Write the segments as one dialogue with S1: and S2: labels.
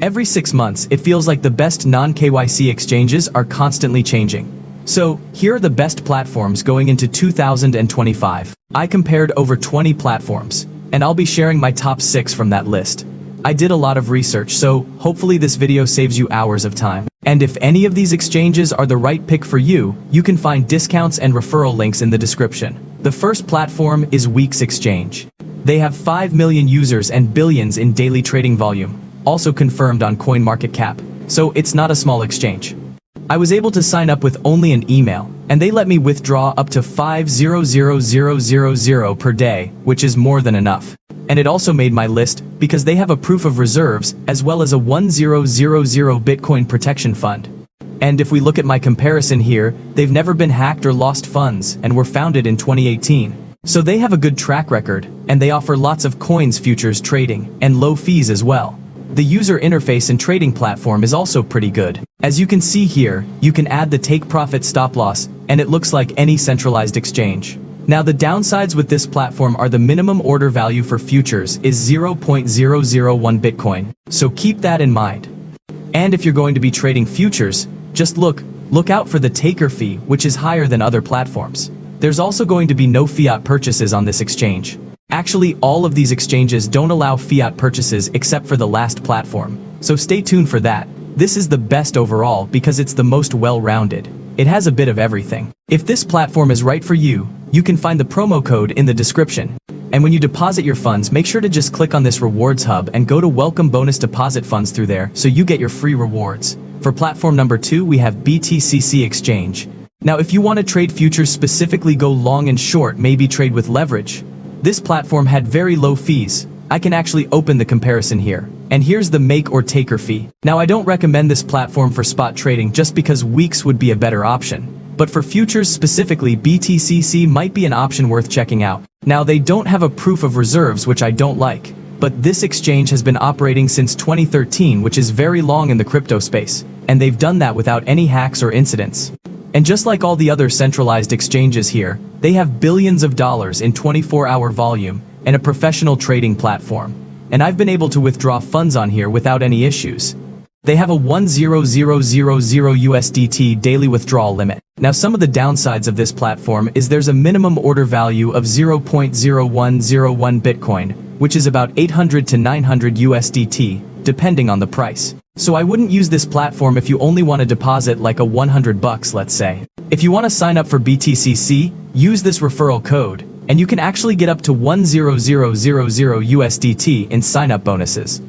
S1: Every 6 months, it feels like the best non-KYC exchanges are constantly changing. So, here are the best platforms going into 2025. I compared over 20 platforms, and I'll be sharing my top 6 from that list. I did a lot of research, so hopefully this video saves you hours of time. And if any of these exchanges are the right pick for you, you can find discounts and referral links in the description. The first platform is Weeks Exchange. They have 5 million users and billions in daily trading volume, also confirmed on CoinMarketCap, so it's not a small exchange. I was able to sign up with only an email, and they let me withdraw up to 5,000,000 per day, which is more than enough. And it also made my list because they have a proof of reserves as well as a 1000 Bitcoin protection fund. And if we look at my comparison here, they've never been hacked or lost funds and were founded in 2018. So they have a good track record, and they offer lots of coins futures trading and low fees as well. The user interface and trading platform is also pretty good. As you can see here, you can add the take profit stop loss, and it looks like any centralized exchange. Now the downsides with this platform are the minimum order value for futures is 0.001 Bitcoin, so keep that in mind. And if you're going to be trading futures, just look out for the taker fee, which is higher than other platforms. There's also going to be no fiat purchases on this exchange. Actually, all of these exchanges don't allow fiat purchases except for the last platform, so stay tuned for that. This is the best overall because it's the most well-rounded. It has a bit of everything. If this platform is right for you, you can find the promo code in the description. And when you deposit your funds, make sure to just click on this rewards hub and go to welcome bonus deposit funds through there so you get your free rewards. For platform number 2, we have BTCC Exchange. Now if you want to trade futures, specifically go long and short, maybe trade with leverage. This platform had very low fees. I can actually open the comparison here. And here's the make or taker fee. Now I don't recommend this platform for spot trading just because Weeks would be a better option. But for futures specifically, BTCC might be an option worth checking out. Now they don't have a proof of reserves, which I don't like. But this exchange has been operating since 2013, which is very long in the crypto space. And they've done that without any hacks or incidents. And just like all the other centralized exchanges here, they have billions of dollars in 24-hour volume and a professional trading platform. And I've been able to withdraw funds on here without any issues. They have a 10,000 USDT daily withdrawal limit. Now some of the downsides of this platform is there's a minimum order value of 0.0101 Bitcoin, which is about 800 to 900 USDT, depending on the price. So I wouldn't use this platform if you only want to deposit like a $100, let's say. If you want to sign up for BTCC, use this referral code, and you can actually get up to 10000 USDT in sign-up bonuses.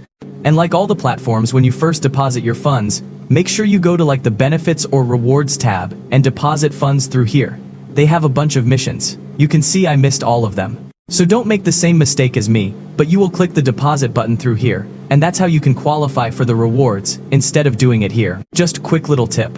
S1: And like all the platforms, when you first deposit your funds, make sure you go to like the benefits or rewards tab and deposit funds through here. They have a bunch of missions. You can see I missed all of them. So don't make the same mistake as me, but you will click the deposit button through here, and that's how you can qualify for the rewards instead of doing it here. Just quick little tip.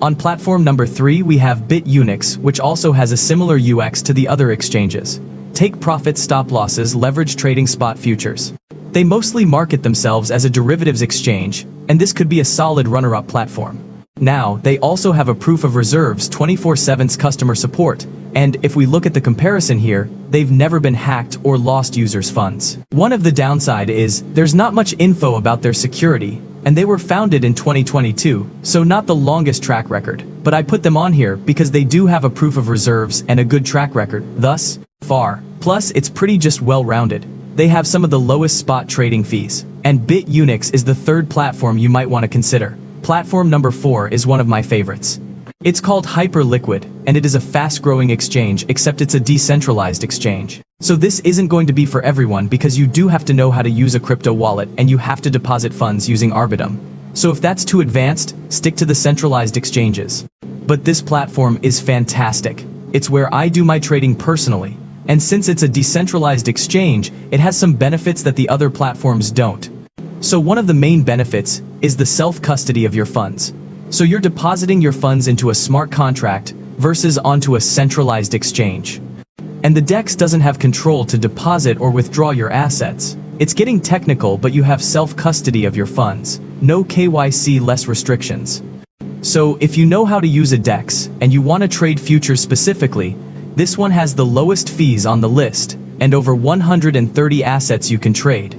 S1: On platform number 3, we have BitUnix, which also has a similar UX to the other exchanges. Take profit stop losses, leverage trading spot futures. They mostly market themselves as a derivatives exchange, and this could be a solid runner-up platform. Now, they also have a proof of reserves 24/7 customer support, and if we look at the comparison here, they've never been hacked or lost users' funds. One of the downside is, there's not much info about their security, and they were founded in 2022, so not the longest track record, but I put them on here because they do have a proof of reserves and a good track record, thus far. Plus, it's pretty just well-rounded. They have some of the lowest spot trading fees, and BitUnix is the third platform you might want to consider. Platform number 4 is one of my favorites. It's called Hyperliquid, and it is a fast-growing exchange, except it's a decentralized exchange. So this isn't going to be for everyone because you do have to know how to use a crypto wallet and you have to deposit funds using Arbitrum. So if that's too advanced, stick to the centralized exchanges. But this platform is fantastic. It's where I do my trading personally. And since it's a decentralized exchange, it has some benefits that the other platforms don't. So one of the main benefits is the self-custody of your funds. So you're depositing your funds into a smart contract versus onto a centralized exchange. And the DEX doesn't have control to deposit or withdraw your assets. It's getting technical, but you have self-custody of your funds. No KYC, less restrictions. So if you know how to use a DEX and you want to trade futures specifically, this one has the lowest fees on the list and over 130 assets you can trade.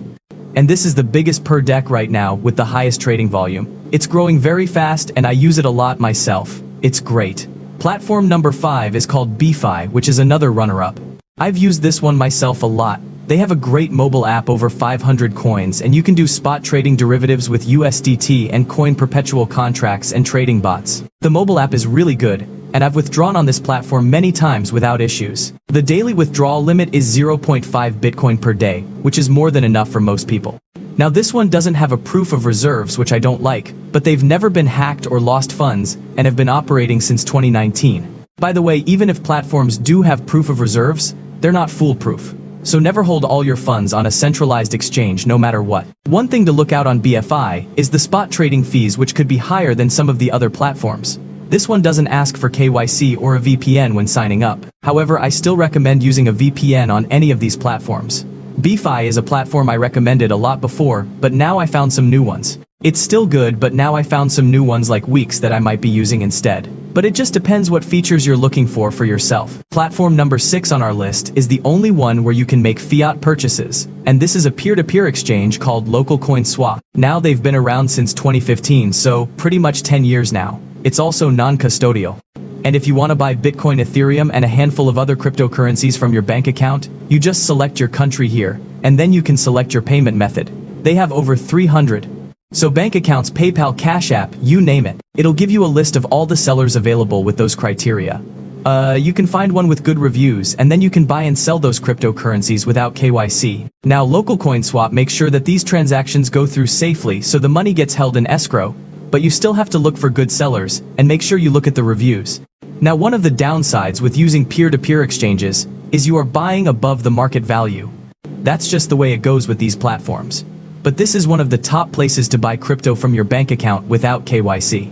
S1: And this is the biggest per deck right now with the highest trading volume. It's growing very fast and I use it a lot myself. It's great. Platform number 5 is called defi, which is another runner-up. I've used this one myself a lot. They have a great mobile app, over 500 coins, and you can do spot trading derivatives with USDT and coin perpetual contracts and trading bots. The mobile app is really good, and I've withdrawn on this platform many times without issues. The daily withdrawal limit is 0.5 Bitcoin per day, which is more than enough for most people. Now this one doesn't have a proof of reserves, which I don't like, but they've never been hacked or lost funds and have been operating since 2019. By the way, even if platforms do have proof of reserves, they're not foolproof. So never hold all your funds on a centralized exchange no matter what. One thing to look out on BFI is the spot trading fees, which could be higher than some of the other platforms. This one doesn't ask for KYC or a VPN when signing up. However, I still recommend using a VPN on any of these platforms. BFI is a platform I recommended a lot before, but now I found some new ones. It's still good, but now I found some new ones like Weeks that I might be using instead. But it just depends what features you're looking for yourself. Platform number 6 on our list is the only one where you can make fiat purchases, and this is a peer-to-peer exchange called Local Coin Swap. Now they've been around since 2015, so pretty much 10 years now. It's also non-custodial. And if you want to buy Bitcoin, Ethereum, and a handful of other cryptocurrencies from your bank account, you just select your country here, and then you can select your payment method. They have over 300. So bank accounts, PayPal, Cash App, you name it. It'll give you a list of all the sellers available with those criteria. You can find one with good reviews, and then you can buy and sell those cryptocurrencies without KYC. Now, Local Coin Swap makes sure that these transactions go through safely, so the money gets held in escrow, but you still have to look for good sellers, and make sure you look at the reviews. Now, one of the downsides with using peer-to-peer exchanges is you are buying above the market value. That's just the way it goes with these platforms. But this is one of the top places to buy crypto from your bank account without KYC.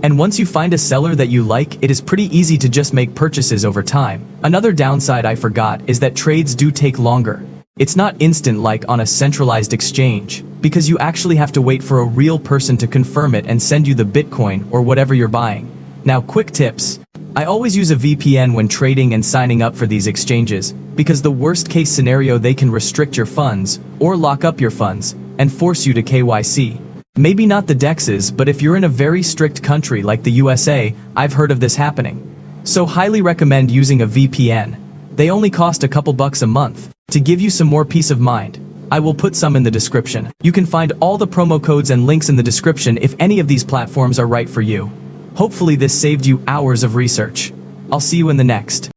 S1: And once you find a seller that you like, it is pretty easy to just make purchases over time. Another downside I forgot is that trades do take longer. It's not instant like on a centralized exchange, because you actually have to wait for a real person to confirm it and send you the Bitcoin or whatever you're buying. Now, quick tips. I always use a VPN when trading and signing up for these exchanges, because the worst case scenario, they can restrict your funds or lock up your funds and force you to KYC. Maybe not the DEXs, but if you're in a very strict country like the USA, I've heard of this happening. So highly recommend using a VPN. They only cost a couple bucks a month. To give you some more peace of mind, I will put some in the description. You can find all the promo codes and links in the description if any of these platforms are right for you. Hopefully this saved you hours of research. I'll see you in the next.